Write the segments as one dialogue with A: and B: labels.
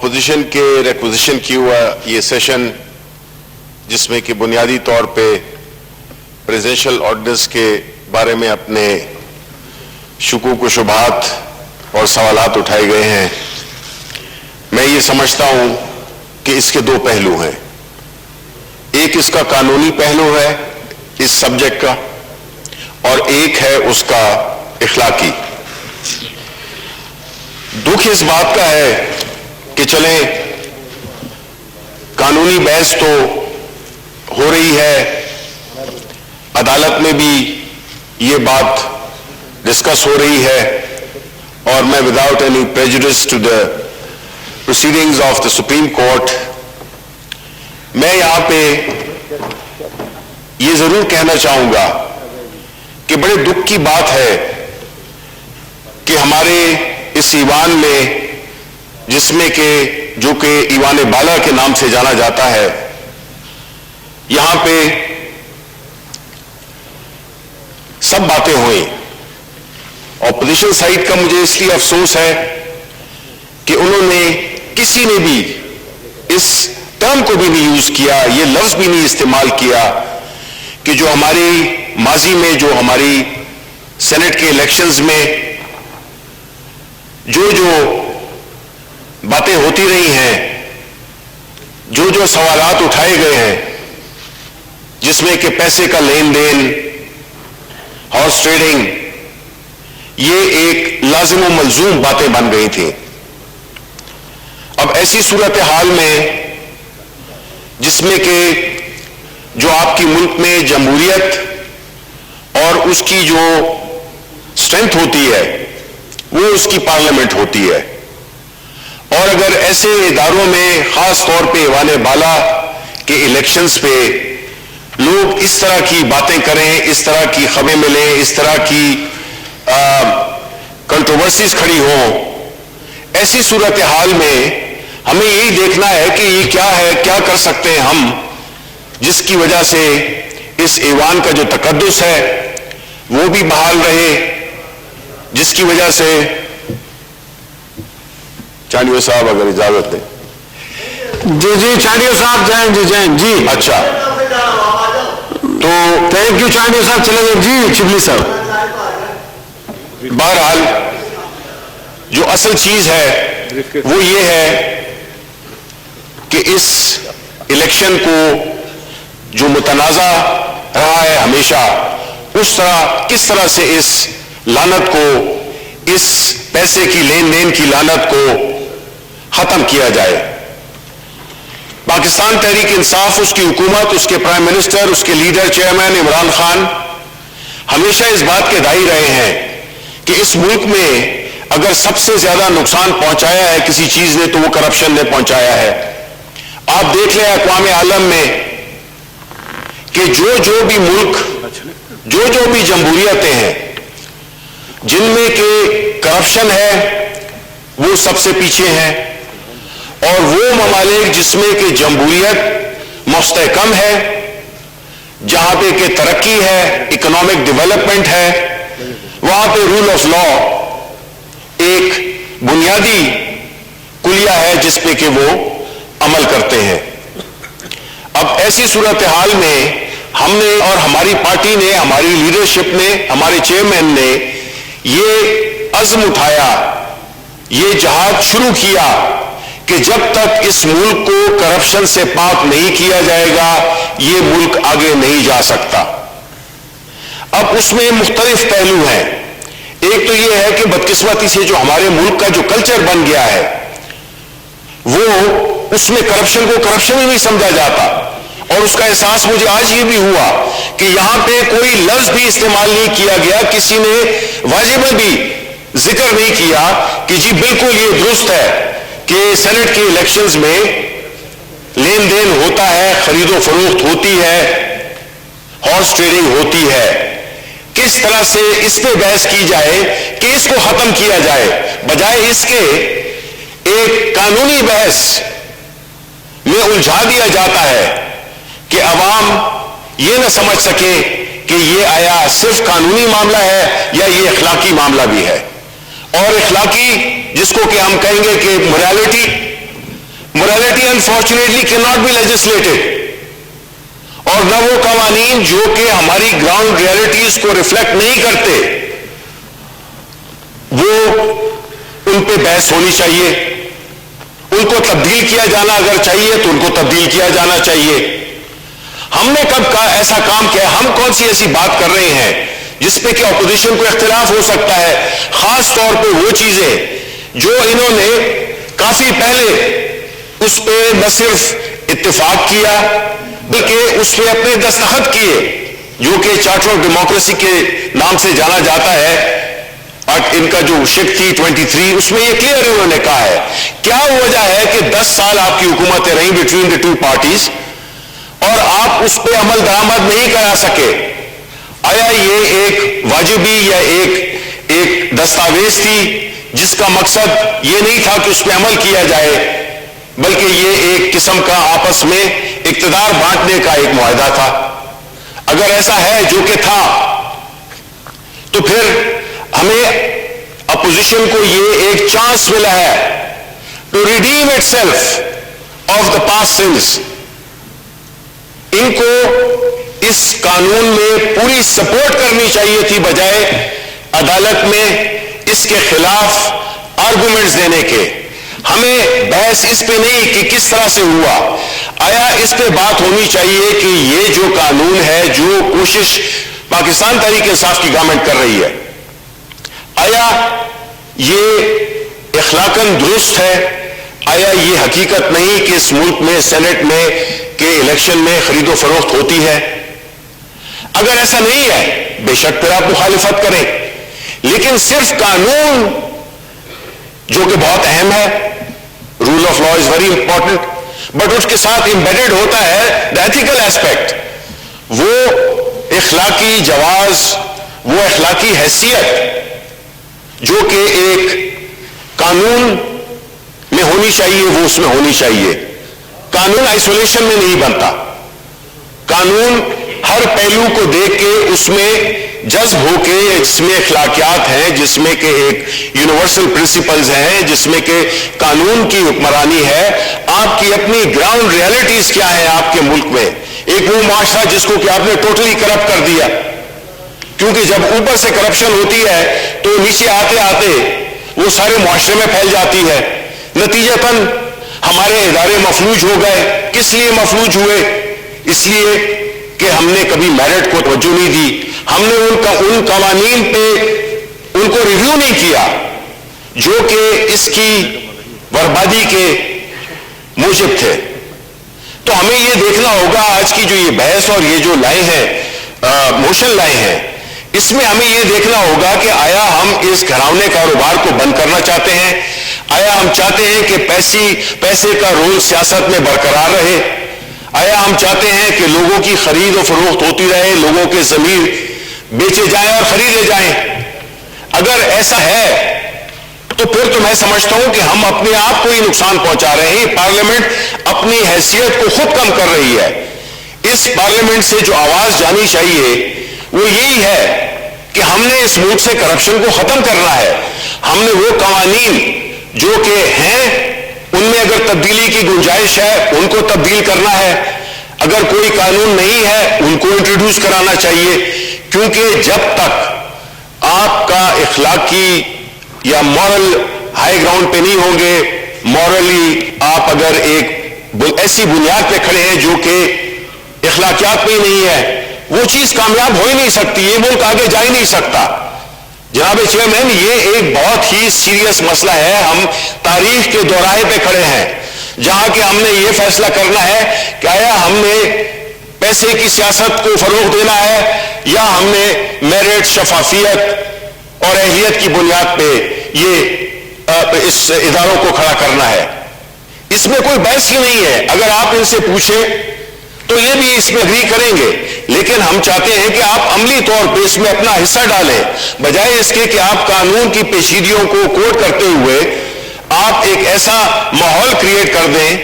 A: Opposition کے requisition کیا ہوا یہ سیشن، جس میں کہ بنیادی طور پہ پریزیڈنشل آرڈیننس کے بارے میں اپنے شکوک و شبہات اور سوالات اٹھائے گئے ہیں، میں یہ سمجھتا ہوں کہ اس کے دو پہلو ہیں۔ ایک اس کا قانونی پہلو ہے اس سبجیکٹ کا، اور ایک ہے اس کا اخلاقی۔ دکھ اس بات کا ہے کہ چلیں قانونی بحث تو ہو رہی ہے، عدالت میں بھی یہ بات ڈسکس ہو رہی ہے، اور میں without any prejudice to the proceedings of the Supreme Court, میں یہاں پہ یہ ضرور کہنا چاہوں گا کہ بڑے دکھ کی بات ہے کہ ہمارے اس ایوان میں، جس میں کہ جو کہ ایوان بالا کے نام سے جانا جاتا ہے، یہاں پہ سب باتیں ہوئیں۔ اپوزیشن سائڈ کا مجھے اس لیے افسوس ہے کہ انہوں نے کسی نے بھی اس ٹرم کو بھی نہیں یوز کیا، یہ لفظ بھی نہیں استعمال کیا کہ جو ہماری ماضی میں، جو ہماری سینٹ کے الیکشنز میں جو باتیں ہوتی رہی ہیں، جو سوالات اٹھائے گئے ہیں، جس میں کہ پیسے کا لین دین، ہارس ٹریڈنگ، یہ ایک لازم و ملزوم باتیں بن گئی تھیں۔ اب ایسی صورتحال میں جس میں کہ جو آپ کی ملک میں جمہوریت اور اس کی جو اسٹرینتھ ہوتی ہے وہ اس کی پارلیمنٹ ہوتی ہے، اور اگر ایسے اداروں میں خاص طور پہ ایوان بالا کے الیکشنز پہ لوگ اس طرح کی باتیں کریں، اس طرح کی خبریں ملیں، اس طرح کی کنٹروورسیز کھڑی ہوں، ایسی صورتحال میں ہمیں یہی دیکھنا ہے کہ یہ کیا ہے، کیا کر سکتے ہیں ہم، جس کی وجہ سے اس ایوان کا جو تقدس ہے وہ بھی بحال رہے، جس کی وجہ سے چانڈیو صاحب اگر اجازت دیں۔
B: جی چانڈیو صاحب جائیں جی
A: اچھا، تو
B: تھینک یو چانڈیو صاحب، چلے گئے جی شبلی صاحب۔
A: بہرحال جو اصل چیز ہے وہ یہ ہے کہ اس الیکشن کو جو متنازع رہا ہے ہمیشہ، کس طرح سے اس لعنت کو، اس پیسے کی لین دین کی لعنت کو ختم کیا جائے۔ پاکستان تحریک انصاف، اس کی حکومت، اس کے پرائم منسٹر، اس کے لیڈر چیئرمین عمران خان ہمیشہ اس بات کے داعی رہے ہیں کہ اس ملک میں اگر سب سے زیادہ نقصان پہنچایا ہے کسی چیز نے تو وہ کرپشن نے پہنچایا ہے۔ آپ دیکھ لیں اقوام عالم میں کہ جو بھی ملک، جو بھی جمہوریتیں ہیں جن میں کہ کرپشن ہے وہ سب سے پیچھے ہیں، اور وہ ممالک جس میں کہ جمہوریت مستحکم ہے، جہاں پہ کہ ترقی ہے، اکنامک ڈیولپمنٹ ہے، وہاں پہ رول آف لا ایک بنیادی کلیہ ہے جس پہ کہ وہ عمل کرتے ہیں۔ اب ایسی صورتحال میں ہم نے اور ہماری پارٹی نے، ہماری لیڈرشپ نے، ہمارے چیئرمین نے یہ عزم اٹھایا، یہ جہاد شروع کیا کہ جب تک اس ملک کو کرپشن سے پاک نہیں کیا جائے گا یہ ملک آگے نہیں جا سکتا۔ اب اس میں مختلف پہلو ہیں۔ ایک تو یہ ہے کہ بدقسمتی سے جو ہمارے ملک کا جو کلچر بن گیا ہے وہ اس میں کرپشن کو کرپشن ہی نہیں سمجھا جاتا، اور اس کا احساس مجھے آج یہ بھی ہوا کہ یہاں پہ کوئی لفظ بھی استعمال نہیں کیا گیا، کسی نے واجباً بھی ذکر نہیں کیا کہ جی بالکل یہ درست ہے کہ سینٹ کے الیکشنز میں لین دین ہوتا ہے، خرید و فروخت ہوتی ہے، ہارس ٹریڈنگ ہوتی ہے۔ کس طرح سے اس پہ بحث کی جائے کہ اس کو ختم کیا جائے، بجائے اس کے ایک قانونی بحث میں الجھا دیا جاتا ہے کہ عوام یہ نہ سمجھ سکے کہ یہ آیا صرف قانونی معاملہ ہے یا یہ اخلاقی معاملہ بھی ہے، اور اخلاقی جس کو کہ ہم کہیں گے کہ morality, morality unfortunately cannot be legislated, اور نہ وہ قوانین جو کہ ہماری گراؤنڈ ریالٹیز کو ریفلیکٹ نہیں کرتے وہ ان پہ بحث ہونی چاہیے. ان کو تبدیل کیا جانا اگر چاہیے تو ان کو تبدیل کیا جانا چاہیے. ہم نے کب ایسا کام کیا؟ ہم کون سی ایسی بات کر رہے ہیں جس پہ کہ اپوزیشن کو اختلاف ہو سکتا ہے؟ خاص طور پہ وہ چیزیں جو انہوں نے کافی پہلے اس پہ نہ صرف اتفاق کیا بلکہ اس پہ اپنے دستخط کیے، جو کہ چارٹر آف ڈیموکریسی کے نام سے جانا جاتا ہے. اور ان کا جو شک تھی 23 اس میں یہ کلیئر انہوں نے کہا ہے کیا وجہ ہے کہ 10 سال آپ کی حکومتیں رہیں بٹوین دی ٹو پارٹیز اور آپ اس پہ عمل درآمد نہیں کرا سکے. آیا یہ ایک واجبی یا ایک دستاویز تھی جس کا مقصد یہ نہیں تھا کہ اس پہ عمل کیا جائے بلکہ یہ ایک قسم کا آپس میں اقتدار بانٹنے کا ایک معاہدہ تھا؟ اگر ایسا ہے جو کہ تھا تو پھر ہمیں اپوزیشن کو یہ ایک چانس ملا ہے to redeem itself of the past sins. ان کو اس قانون میں پوری سپورٹ کرنی چاہیے تھی بجائے عدالت میں اس کے خلاف آرگومنٹس دینے کے. ہمیں بحث اس پہ نہیں کہ کس طرح سے ہوا، آیا اس پہ بات ہونی چاہیے کہ یہ جو قانون ہے، جو کوشش پاکستان تحریک انصاف کی گورنمنٹ کر رہی ہے، آیا یہ اخلاقاً درست ہے؟ آیا یہ حقیقت نہیں کہ اس ملک میں سینٹ میں کے الیکشن میں خرید و فروخت ہوتی ہے؟ اگر ایسا نہیں ہے بے شک پھر آپ مخالفت کریں، لیکن صرف قانون جو کہ بہت اہم ہے، rule of law is very important, but اس کے ساتھ امبیڈڈ ہوتا ہے دا ایتھیکل ایسپیکٹ، وہ اخلاقی جواز، وہ اخلاقی حیثیت جو کہ ایک قانون میں ہونی چاہیے وہ اس میں ہونی چاہیے. قانون آئسولیشن میں نہیں بنتا، قانون ہر پہلو کو دیکھ کے اس میں جذب ہو کے، جس میں اخلاقیات ہیں، جس میں کہ ایک یونیورسل پرنسپلز ہیں، جس میں کہ قانون کی حکمرانی ہے. آپ کی اپنی گراؤنڈ ریالٹیز کیا ہے آپ کے ملک میں؟ ایک وہ معاشرہ جس کو کہ آپ نے ٹوٹلی کرپٹ کر دیا، کیونکہ جب اوپر سے کرپشن ہوتی ہے تو نیچے آتے آتے وہ سارے معاشرے میں پھیل جاتی ہے. نتیجتاً ہمارے ادارے مفلوج ہو گئے. کس لیے مفلوج ہوئے؟ اس لیے کہ ہم نے کبھی میرٹ کو توجہ نہیں دی، ہم نے ان قوانین پہ ان کو ریویو نہیں کیا جو کہ اس کی بربادی کے موجب تھے. تو ہمیں یہ دیکھنا ہوگا آج کی جو یہ بحث اور یہ جو لائے ہیں، موشن لائے ہیں، اس میں ہمیں یہ دیکھنا ہوگا کہ آیا ہم اس گھراونے کاروبار کو بند کرنا چاہتے ہیں؟ آیا ہم چاہتے ہیں کہ پیسے کا رول سیاست میں برقرار رہے؟ آیا ہم چاہتے ہیں کہ لوگوں کی خرید و فروخت ہوتی رہے، لوگوں کے ضمیر بیچے جائیں اور خریدے جائیں؟ اگر ایسا ہے تو پھر تو میں سمجھتا ہوں کہ ہم اپنے آپ کو ہی نقصان پہنچا رہے ہیں. پارلیمنٹ اپنی حیثیت کو خود کم کر رہی ہے. اس پارلیمنٹ سے جو آواز جانی چاہیے وہ یہی ہے کہ ہم نے اس ملک سے کرپشن کو ختم کرنا ہے. ہم نے وہ قوانین جو کہ ہیں ان میں اگر تبدیلی کی گنجائش ہے ان کو تبدیل کرنا ہے. اگر کوئی قانون نہیں ہے ان کو انٹروڈیوس کرانا چاہیے، کیونکہ جب تک آپ کا اخلاقی یا مورل ہائی گراؤنڈ پہ نہیں ہوں گے، مورلی آپ اگر ایک ایسی بنیاد پہ کھڑے ہیں جو کہ اخلاقیات پہ ہی نہیں ہے، وہ چیز کامیاب ہو ہی نہیں سکتی، یہ ملک آگے جا ہی نہیں سکتا. جناب چیئرمین، یہ ایک بہت ہی سیریس مسئلہ ہے. ہم تاریخ کے دوراہے پہ کھڑے ہیں جہاں کہ ہم نے یہ فیصلہ کرنا ہے کہ آیا ہم نے پیسے کی سیاست کو فروغ دینا ہے یا ہم نے میرٹ، شفافیت اور اہلیت کی بنیاد پہ یہ اس اداروں کو کھڑا کرنا ہے. اس میں کوئی بحث ہی نہیں ہے. اگر آپ ان سے پوچھیں تو یہ بھی اس میں اگری کریں گے، لیکن ہم چاہتے ہیں کہ آپ عملی طور پہ اس میں اپنا حصہ ڈالیں، بجائے اس کے کہ آپ قانون کی پیچیدگیوں کو کوٹ کرتے ہوئے آپ ایک ایسا ماحول کریٹ کر دیں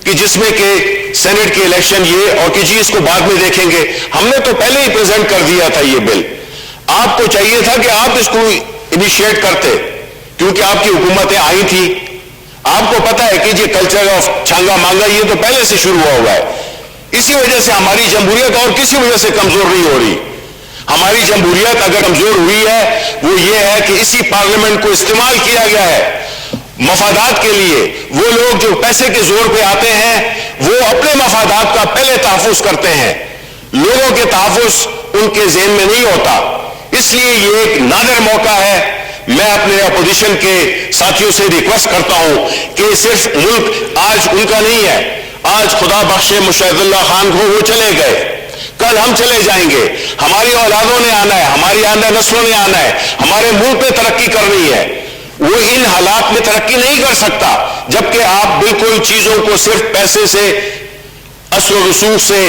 A: کہ جس میں کہ سینٹ کے الیکشن یہ اور کہ جی اس کو بعد میں دیکھیں گے. ہم نے تو پہلے ہی پریزنٹ کر دیا تھا یہ بل. آپ کو چاہیے تھا کہ آپ اس کو انیشیٹ کرتے، کیونکہ آپ کی حکومتیں آئی تھی آپ کو پتا ہے کہ یہ کلچر آف چھانگا مانگا یہ تو پہلے سے شروع ہوا ہے. اسی وجہ سے ہماری جمہوریت اور کسی وجہ سے کمزور نہیں ہو رہی. ہماری جمہوریت اگر کمزور ہوئی ہے وہ یہ ہے کہ اسی پارلیمنٹ کو استعمال کیا گیا ہے مفادات کے لیے. وہ لوگ جو پیسے کے زور پہ آتے ہیں وہ اپنے مفادات کا پہلے تحفظ کرتے ہیں, لوگوں کے تحفظ ان کے ذہن میں نہیں ہوتا. اس لیے یہ ایک نادر موقع ہے. میں اپنے اپوزیشن کے ساتھیوں سے ریکویسٹ کرتا ہوں کہ صرف ملک آج ان کا نہیں ہے. آج خدا بخشے مشاہد اللہ خان کو وہ چلے گئے, کل ہم چلے جائیں گے. ہماری اولادوں نے آنا ہے, ہماری آنے نسلوں نے آنا ہے, ہمارے ملک میں ترقی کرنی ہے. وہ ان حالات میں ترقی نہیں کر سکتا جبکہ آپ بالکل چیزوں کو صرف پیسے سے, اثر و رسوخ سے,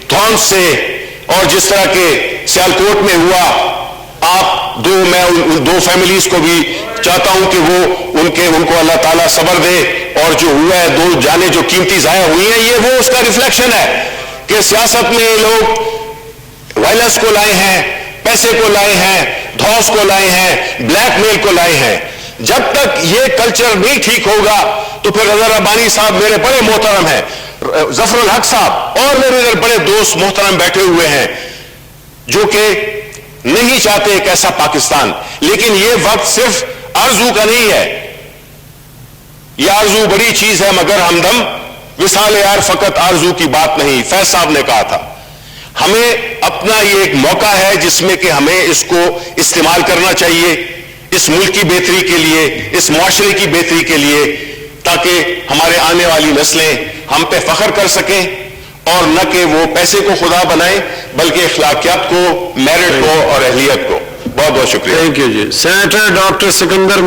A: تھونس سے, اور جس طرح کے سیالکوٹ میں ہوا. آپ میں دو فیملیز کو بھی چاہتا ہوں کہ وہ ان کو اللہ تعالیٰ صبر دے, اور جو ہوا ہے 2 جانیں جو قیمتی ضائع ہوئی ہیں یہ وہ اس کا ریفلیکشن ہے کہ سیاست میں لوگ وائلنس کو لائے ہیں, پیسے کو لائے ہیں, دھوس کو لائے ہیں, بلیک میل کو لائے ہیں. جب تک یہ کلچر نہیں ٹھیک ہوگا تو پھر رضا ربانی صاحب میرے بڑے محترم ہیں, ظفر الحق صاحب اور میرے ادھر بڑے دوست محترم بیٹھے ہوئے ہیں جو کہ نہیں چاہتے ایک ایسا پاکستان. لیکن یہ وقت صرف آرزو کا نہیں ہے, یہ آرزو بڑی چیز ہے مگر ہمدم وصال یار فقط آرزو کی بات نہیں, فیض صاحب نے کہا تھا. ہمیں اپنا یہ ایک موقع ہے جس میں کہ ہمیں اس کو استعمال کرنا چاہیے اس ملک کی بہتری کے لیے, اس معاشرے کی بہتری کے لیے, تاکہ ہمارے آنے والی نسلیں ہم پہ فخر کر سکیں اور نہ کہ وہ پیسے کو خدا بنائیں بلکہ اخلاقیات کو, میرٹ کو اور اہلیت کو. بہت بہت شکریہ.
B: تھینک یو جی. Senator doctor Sikandar